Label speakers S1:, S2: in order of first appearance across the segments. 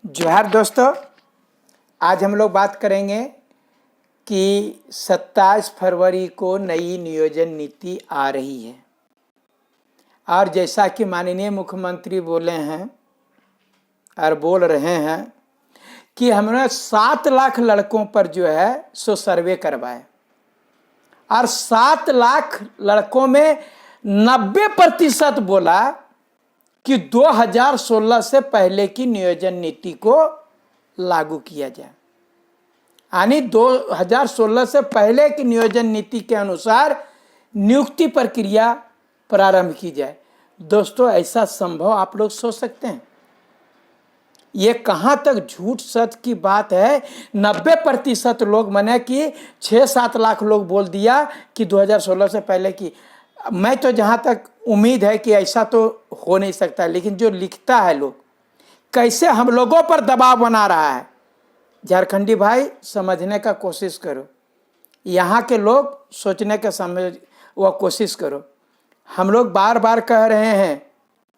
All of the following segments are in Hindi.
S1: जोहार दोस्तों, आज हम लोग बात करेंगे कि 27 फरवरी को नई नियोजन नीति आ रही है और जैसा कि माननीय मुख्यमंत्री बोले हैं और बोल रहे हैं कि हमने 7 लाख लड़कों पर जो है सो सर्वे करवाए और 7 लाख लड़कों में 90% बोला कि 2016 से पहले की नियोजन नीति को लागू किया जाए, यानी 2016 से पहले की नियोजन नीति के अनुसार नियुक्ति प्रक्रिया प्रारंभ की जाए। दोस्तों, ऐसा संभव आप लोग सोच सकते हैं? ये कहाँ तक झूठ सच की बात है। 90% लोग माने कि 6-7 लाख लोग बोल दिया कि 2016 से पहले की। मैं तो जहाँ तक उम्मीद है कि ऐसा तो हो नहीं सकता, लेकिन जो लिखता है लोग कैसे हम लोगों पर दबाव बना रहा है। झारखंडी भाई, समझने का कोशिश करो, यहाँ के लोग सोचने का समझ वो कोशिश करो। हम लोग बार बार कह रहे हैं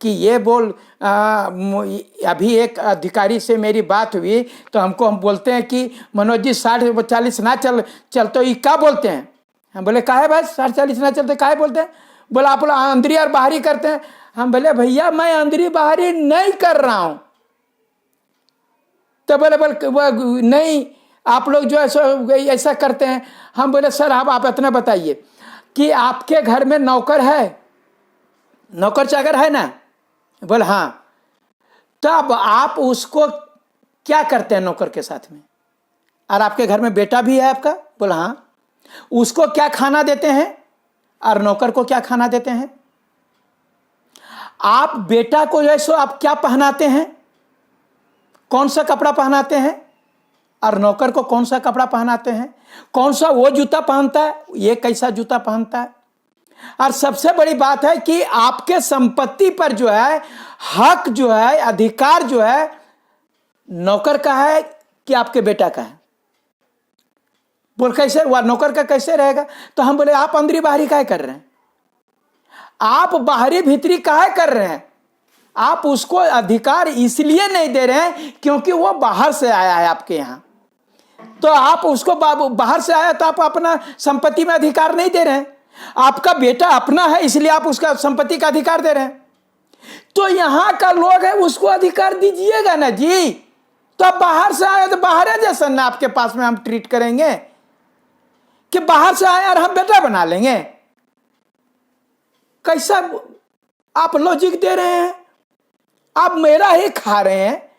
S1: कि ये बोल अभी एक अधिकारी से मेरी बात हुई तो हम बोलते हैं कि मनोज जी 60-40 ना चल तो ये क्या बोलते हैं। हम बोले काहे भाई 60-40 ना चलते काहे बोलते हैं? बोला आप लोग अंदरी और बाहरी करते हैं। हम बोले भैया मैं अंदरी बाहरी नहीं कर रहा हूं। तो बोले नहीं आप लोग जो ऐसा करते हैं। हम बोले सर आप इतना बताइए कि आपके घर में नौकर है, नौकर चाकर है ना? बोले हाँ। तब आप उसको क्या करते हैं नौकर के साथ में? और आपके घर में बेटा भी है आपका? बोला हाँ। उसको क्या खाना देते हैं और नौकर को क्या खाना देते हैं? आप बेटा को जो है सो आप क्या पहनाते हैं, कौन सा कपड़ा पहनाते हैं, और नौकर को कौन सा कपड़ा पहनाते हैं? कौन सा वो जूता पहनता है, ये कैसा जूता पहनता है? और सबसे बड़ी बात है कि आपके संपत्ति पर जो है हक जो है, अधिकार जो है नौकर का है कि आपके बेटा का है? बोल कैसे हुआ, नौकर का कैसे रहेगा? तो हम बोले आप अंदरी बाहरी काहे कर रहे हैं? आप बाहरी भीतरी काहे कर रहे हैं? आप उसको अधिकार इसलिए नहीं दे रहे हैं क्योंकि वो बाहर से आया है आपके यहाँ। तो आप उसको बाहर से आया तो आप अपना संपत्ति में अधिकार नहीं दे रहे हैं। आपका बेटा अपना है इसलिए आप उसका संपत्ति का अधिकार दे रहे हैं। तो यहाँ का लोग है उसको अधिकार दीजिएगा ना जी। तो आप बाहर से आए तो बाहर है जैसा ना आपके पास में हम ट्रीट करेंगे कि बाहर से आए और हम बेटा बना लेंगे? कैसा आप लॉजिक दे रहे हैं? आप मेरा ही खा रहे हैं,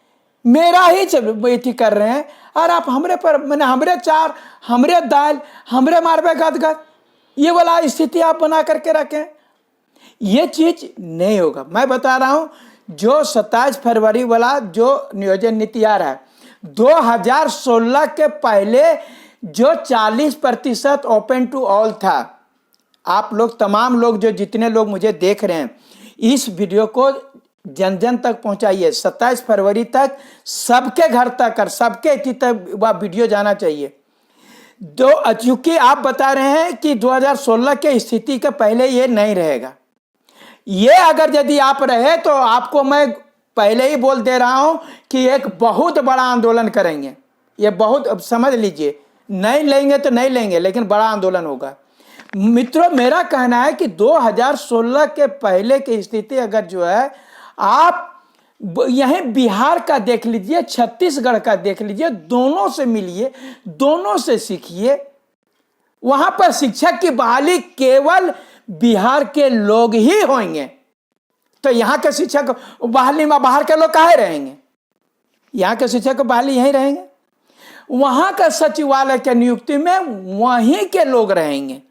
S1: मेरा ही बेटी कर रहे हैं और आप हमरे पर मैंने हमरे चार, हमरे दाल, हमरे मारबे गदगद, ये वाला स्थिति आप बना करके रखें। ये चीज नहीं होगा। मैं बता रहा हूं जो 27 फरवरी वाला जो नियोजन नीति आ रहा है, 2016 के पहले जो 40% ओपन टू ऑल था। आप लोग तमाम लोग जो जितने लोग मुझे देख रहे हैं इस वीडियो को जन जन तक पहुंचाइए। 27 फरवरी तक सबके घर तक और सबके तक वह वीडियो जाना चाहिए। चूंकि आप बता रहे हैं कि 2016 के स्थिति के पहले ये नहीं रहेगा। ये अगर यदि आप रहे तो आपको मैं पहले ही बोल दे रहा हूं कि एक बहुत बड़ा आंदोलन करेंगे। ये बहुत, अब समझ लीजिए, नहीं लेंगे तो नहीं लेंगे लेकिन बड़ा आंदोलन होगा। मित्रों, मेरा कहना है कि 2016 के पहले की स्थिति अगर जो है आप यहीं बिहार का देख लीजिए, छत्तीसगढ़ का देख लीजिए, दोनों से मिलिए, दोनों से सीखिए। वहां पर शिक्षक की बहाली केवल बिहार के लोग ही होंगे। तो यहाँ के शिक्षक बहाली में बाहर के लोग काहे रहेंगे? यहाँ के शिक्षक बहाली यहीं रहेंगे। वहां का सचिवालय के नियुक्ति में वहीं के लोग रहेंगे।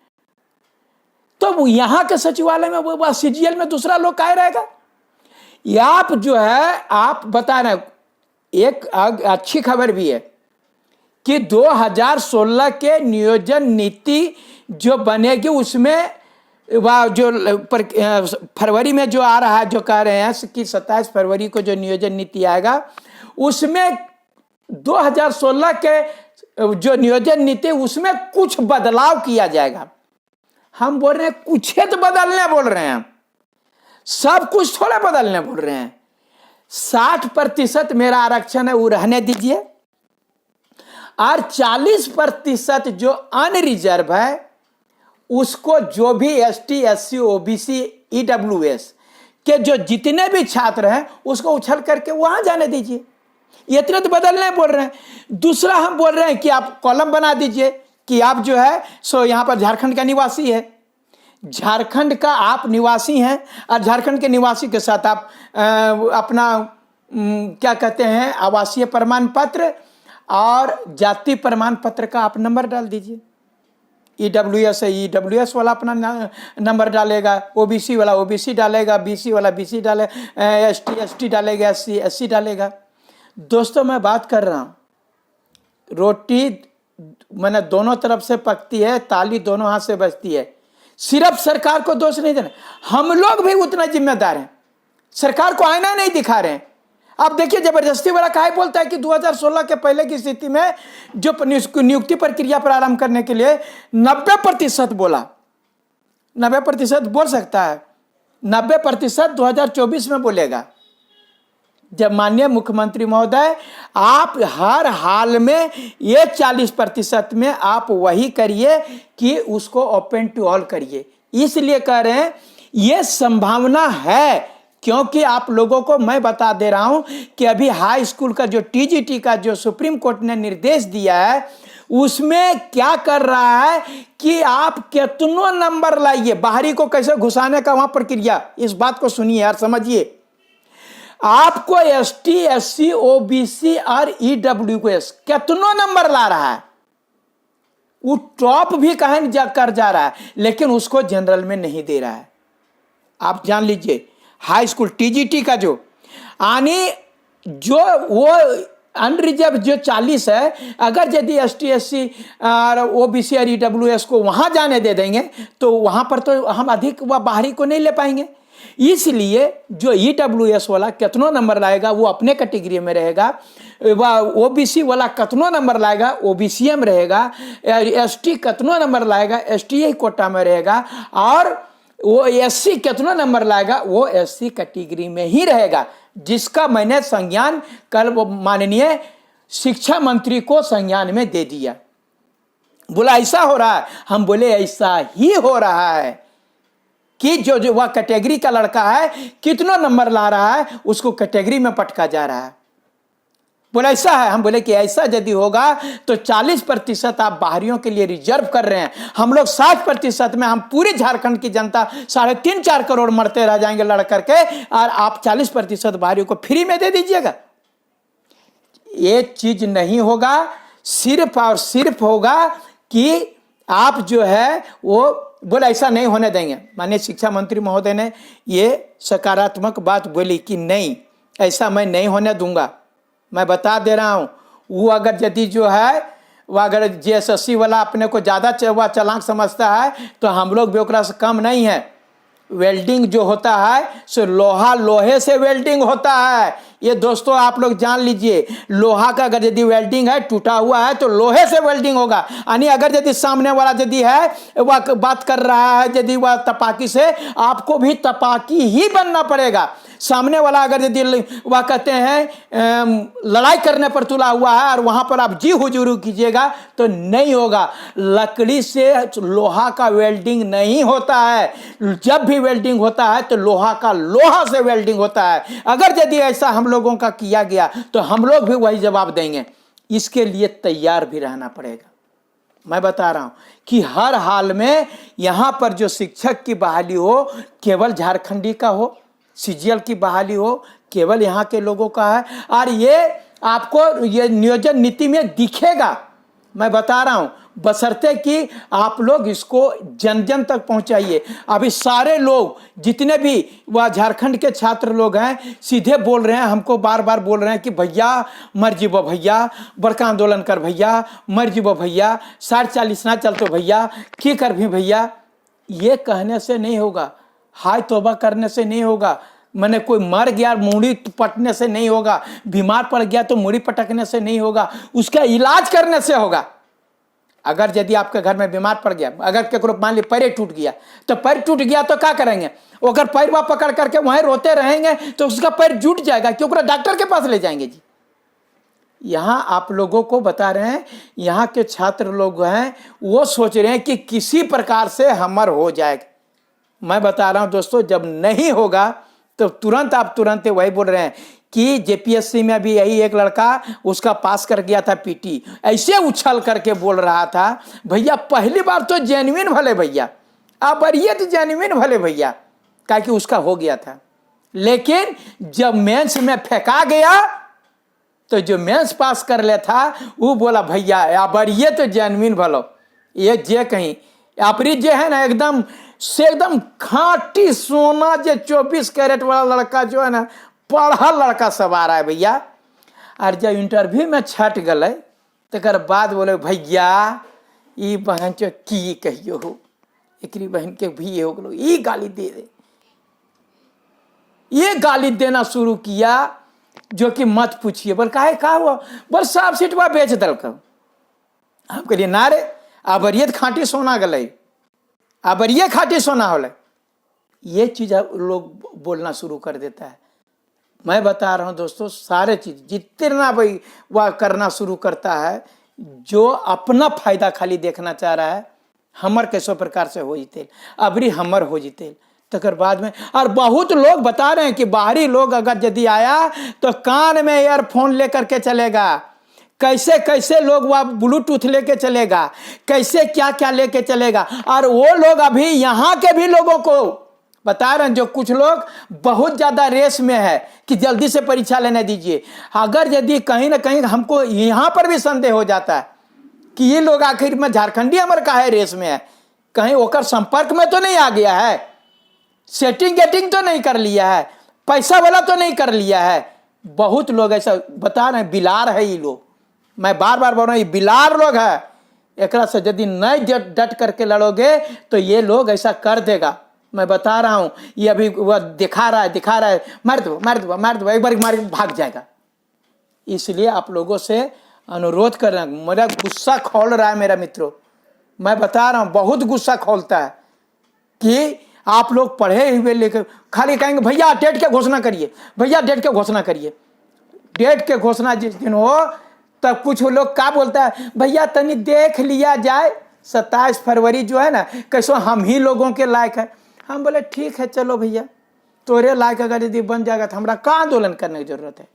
S1: तो यहाँ के सचिवालय में वो सीजीएल में दूसरा लोग काहे रहेगा? आप जो है आप बता रहे, एक अच्छी खबर भी है कि 2016 के नियोजन नीति जो बनेगी उसमें वह जो फरवरी में जो आ रहा है, जो कह रहे हैं कि 27 फरवरी को जो नियोजन नीति आएगा उसमें 2016 के जो नियोजन नीति उसमें कुछ बदलाव किया जाएगा। हम बोल रहे हैं कुछ तो बदलने बोल रहे हैं, सब कुछ थोड़ा बदलने बोल रहे हैं। 60% मेरा आरक्षण है वो रहने दीजिए, और 40% जो अनरिजर्व है उसको, जो भी एसटी, एससी, ओबीसी, ईडब्ल्यूएस के जो जितने भी छात्र हैं उसको उछल करके वहां जाने दीजिए। ये इतना तो बदलने बोल रहे हैं। दूसरा हम बोल रहे हैं कि आप कॉलम बना दीजिए कि आप जो है सो यहाँ पर झारखंड का निवासी है, झारखंड का आप निवासी हैं, और झारखंड के निवासी के साथ आप अपना क्या कहते हैं आवासीय प्रमाण पत्र और जाति प्रमाण पत्र का आप नंबर डाल दीजिए। ईडब्ल्यूएस है, ईडब्ल्यूएस वाला अपना नंबर डालेगा, ओबीसी वाला ओबीसी डालेगा, बीसी वाला बीसी डालेगा, एसटी एसटी डालेगा, एससी एससी डालेगा। दोस्तों मैं बात कर रहा हूँ, रोटी मैंने दोनों तरफ से पकती है, ताली दोनों हाथ से बजती है। सिर्फ सरकार को दोष नहीं देना, हम लोग भी उतना जिम्मेदार हैं। सरकार को आईना नहीं दिखा रहे हैं। आप देखिए जबरदस्ती वाला काहे बोलता है कि 2016 के पहले की स्थिति में जो नियुक्ति प्रक्रिया प्रारंभ करने के लिए 90% बोला, 90% बोल सकता है, 90% 2024 में बोलेगा। जब माननीय मुख्यमंत्री महोदय आप हर हाल में ये 40% में आप वही करिए कि उसको ओपन टू ऑल करिए। इसलिए कह रहे हैं ये संभावना है, क्योंकि आप लोगों को मैं बता दे रहा हूं कि अभी हाई स्कूल का जो टीजीटी का जो सुप्रीम कोर्ट ने निर्देश दिया है उसमें क्या कर रहा है कि आप कितनों नंबर लाइए, बाहरी को कैसे घुसाने का वहां प्रक्रिया। इस बात को सुनिए यार, समझिए। आपको एसटी, एससी, ओबीसी और ईडब्ल्यूएस कितनों नंबर ला रहा है, वो टॉप भी कहीं कर जा रहा है, लेकिन उसको जनरल में नहीं दे रहा है। आप जान लीजिए हाई स्कूल टीजीटी का जो आने जो वो अनरिजर्व जो 40 है, अगर यदि एसटी, एससी और ओबीसी और ईडब्ल्यूएस को वहां जाने दे देंगे तो वहां पर तो हम अधिक व बाहरी को नहीं ले पाएंगे। इसलिए जो ईडब्ल्यूएस वाला कितनों नंबर लाएगा वो अपने कैटेगरी में रहेगा, ओबीसी वाला कितनों नंबर लाएगा ओबीसी में रहेगा, एसटी कितनों नंबर लाएगा एसटी कोटा में रहेगा, और वो एससी कितना नंबर लाएगा वो एससी कैटेगरी में ही रहेगा, जिसका मैंने संज्ञान कल माननीय शिक्षा मंत्री को संज्ञान में दे दिया। बोला ऐसा हो रहा है, हम बोले ऐसा ही हो रहा है कि जो वह कैटेगरी का लड़का है कितना नंबर ला रहा है उसको कैटेगरी में पटका जा रहा है। बोला ऐसा है, हम बोले कि ऐसा यदि होगा तो 40% आप बाहरियों के लिए रिजर्व कर रहे हैं, हम लोग 60% में हम पूरी झारखंड की जनता 3.5-4 करोड़ मरते रह जाएंगे लड़ करके, और आप 40% बाहरियों को फ्री में दे दीजिएगा। ये चीज नहीं होगा, सिर्फ और सिर्फ होगा कि आप जो है वो बोला ऐसा नहीं होने देंगे। माननीय शिक्षा मंत्री महोदय ने ये सकारात्मक बात बोली कि नहीं ऐसा मैं नहीं होने दूंगा। मैं बता दे रहा हूं, वो अगर यदि जो है वो अगर जेएसएससी वाला अपने को ज़्यादा चालाक समझता है तो हम लोग भी ओकरा से कम नहीं है। वेल्डिंग जो होता है सो लोहा लोहे से वेल्डिंग होता है। ये दोस्तों आप लोग जान लीजिए, लोहा का अगर यदि वेल्डिंग है टूटा हुआ है तो लोहे से वेल्डिंग होगा। यानी अगर यदि सामने वाला यदि है वह बात कर रहा है यदि वह तपाकी से, आपको भी तपाकी ही बनना पड़ेगा। सामने वाला अगर यदि वह कहते हैं लड़ाई करने पर तुला हुआ है और वहां पर आप जी हुजूरू कीजिएगा तो नहीं होगा। लकड़ी से लोहा का वेल्डिंग नहीं होता है, जब भी वेल्डिंग होता है तो लोहा का लोहा से वेल्डिंग होता है। अगर यदि ऐसा हम लोगों का किया गया तो हम लोग भी वही जवाब देंगे। इसके लिए तैयार भी रहना पड़ेगा। मैं बता रहा हूं कि हर हाल में यहां पर जो शिक्षक की बहाली हो केवल झारखंडी का हो, सीजीएल की बहाली हो केवल यहाँ के लोगों का है, और ये आपको ये नियोजन नीति में दिखेगा। मैं बता रहा हूँ बशर्ते कि आप लोग इसको जन जन तक पहुँचाइए। अभी सारे लोग जितने भी वह झारखंड के छात्र लोग हैं सीधे बोल रहे हैं, हमको बार बार बोल रहे हैं कि भैया मर जीवो भैया, बड़का आंदोलन कर भैया, मर जीवो भैया, 40 ना चलतो भैया, की कर भी भैया। ये कहने से नहीं होगा, हाय तौबा करने से नहीं होगा, मैंने कोई मर गया मूड़ी पटने से नहीं होगा, बीमार पड़ गया तो मूड़ी पटकने से नहीं होगा, उसका इलाज करने से होगा। अगर यदि आपके घर में बीमार पड़ गया, अगर केकरो मान ली पैर टूट गया, तो पैर टूट गया तो क्या करेंगे? अगर पैर वहाँ पकड़ करके वहीं रोते रहेंगे तो उसका पैर जुट जाएगा, क्योंकि डॉक्टर के पास ले जाएंगे जी। यहाँ आप लोगों को बता रहे हैं, यहाँ के छात्र लोग हैं वो सोच रहे हैं कि किसी प्रकार से हमर हो जाएगा। मैं बता रहा हूँ दोस्तों, जब नहीं होगा तो तुरंत आप तुरंत वही बोल रहे हैं कि जेपीएससी में भी यही एक लड़का उसका पास कर गया था पीटी, ऐसे उछल करके बोल रहा था भैया पहली बार तो जेन्युइन भले भैया, अब ये तो जेन्युइन भले भैया, क्या कि उसका हो गया था। लेकिन जब मेंस में फेंका गया तो जो मेंस पास कर ले था वो बोला भैया अब ये तो जेन्युइन भलो, ये जे कहीं अपरी जे है ना एकदम से एकदम खाटी सोना, जो 24 कैरेट वाला लड़का जो है ना, पढ़ा लड़का सब आ रहा है भैया। और जब इंटरव्यू में छट गए तकर बाद बोले भैया ये बहन चो की कहियो हो, एकरी बहन के भी हो गलो, ये गाली दे दे, ये गाली देना शुरू किया जो कि मत पूछिए। बोल काहे का हुआ? बोल सब सीटवा बेच दलक। हम कहलिए ना रे, अबरिये खाटी सोना गले, अबरिये खाटी सोना होले। ये चीज लोग बोलना शुरू कर देता है। मैं बता रहा हूं दोस्तों, सारे चीज जितना भाई वह करना शुरू करता है, जो अपना फायदा खाली देखना चाह रहा है, हमर कैसो प्रकार से हो जीते, अबरी हमर हो जीते तकर बाद में। और बहुत लोग बता रहे हैं कि बाहरी लोग अगर यदि आया तो कान में ईयरफोन लेकर के चलेगा, कैसे कैसे लोग वह ब्लूटूथ लेके चलेगा, कैसे क्या क्या लेके चलेगा। और वो लोग अभी यहाँ के भी लोगों को बता रहे हैं, जो कुछ लोग बहुत ज्यादा रेस में है कि जल्दी से परीक्षा लेने दीजिए। अगर यदि कहीं ना कहीं हमको यहाँ पर भी संदेह हो जाता है कि ये लोग आखिर में झारखंडी अमर का है रेस में है, कहीं ओकर संपर्क में तो नहीं आ गया है, सेटिंग गेटिंग तो नहीं कर लिया है, पैसा वाला तो नहीं कर लिया है। बहुत लोग ऐसा बता रहे हैं, बिलार है ये लोग। मैं बार बार बोल रहा हूँ, ये बिलार लोग है। एक से यदि नहीं डट करके लड़ोगे तो ये लोग ऐसा कर देगा। मैं बता रहा हूँ, ये अभी वह दिखा रहा है, मार दो एक बार मार भाग जाएगा। इसलिए आप लोगों से अनुरोध कर रहा हूँ, मेरा गुस्सा खोल रहा है मेरा मित्रों, मैं बता रहा हूँ बहुत गुस्सा खोलता है कि आप लोग पढ़े हुए लेकर खाली कहेंगे भैया डेट के घोषणा करिए, भैया डेट के घोषणा करिए। डेट के घोषणा जिस दिन हो तब कुछ लोग क्या बोलता है, भैया तनी देख लिया जाए, 27 फरवरी जो है ना कैसो हम ही लोगों के लायक है। हम बोले ठीक है चलो भैया, तोरे लायक अगर यदि बन जाएगा तो हमारा क्या आंदोलन करने की जरूरत है।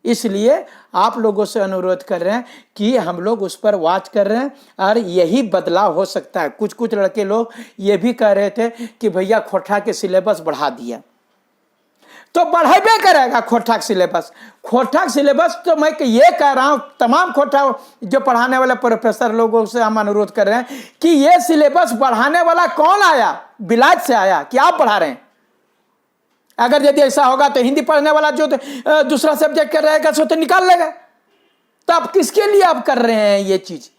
S1: इसलिए आप लोगों से अनुरोध कर रहे हैं कि हम लोग उस पर वॉच कर रहे हैं और यही बदलाव हो सकता है। कुछ कुछ लड़के लोग ये भी कह रहे थे कि भैया खोटा के सिलेबस बढ़ा दिया, तो बढ़ेबे करेगा खोटा सिलेबस। खोटा सिलेबस तो मैं ये कह रहा हूं, तमाम खोटा जो पढ़ाने वाले प्रोफेसर लोगों से हम अनुरोध कर रहे हैं कि ये सिलेबस बढ़ाने वाला कौन आया? बिलाज से आया कि आप पढ़ा रहे हैं? अगर यदि ऐसा होगा तो हिंदी पढ़ने वाला जो दूसरा सब्जेक्ट कर रहेगा सो तो निकाल लेगा। तो आप किसके लिए आप कर रहे हैं ये चीज?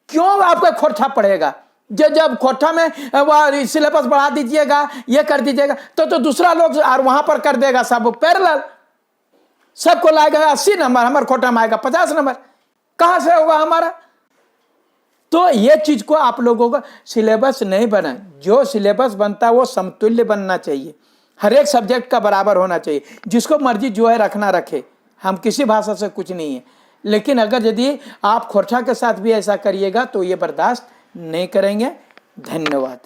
S1: क्यों आपका खोटा पड़ेगा? जब खोटा में वह सिलेबस बढ़ा दीजिएगा, ये कर दीजिएगा, तो दूसरा लोग और वहां पर कर देगा सब पैरेलल, सबको लाएगा 80 नंबर, हमारे खोटा में आएगा 50 नंबर, कहां से होगा हमारा? तो ये चीज को आप लोगों का सिलेबस नहीं बना, जो सिलेबस बनता है वो समतुल्य बनना चाहिए, हर एक सब्जेक्ट का बराबर होना चाहिए। जिसको मर्जी जो है रखना रखे, हम किसी भाषा से कुछ नहीं है। लेकिन अगर यदि आप खोटा के साथ भी ऐसा करिएगा तो ये बर्दाश्त नहीं करेंगे। धन्यवाद।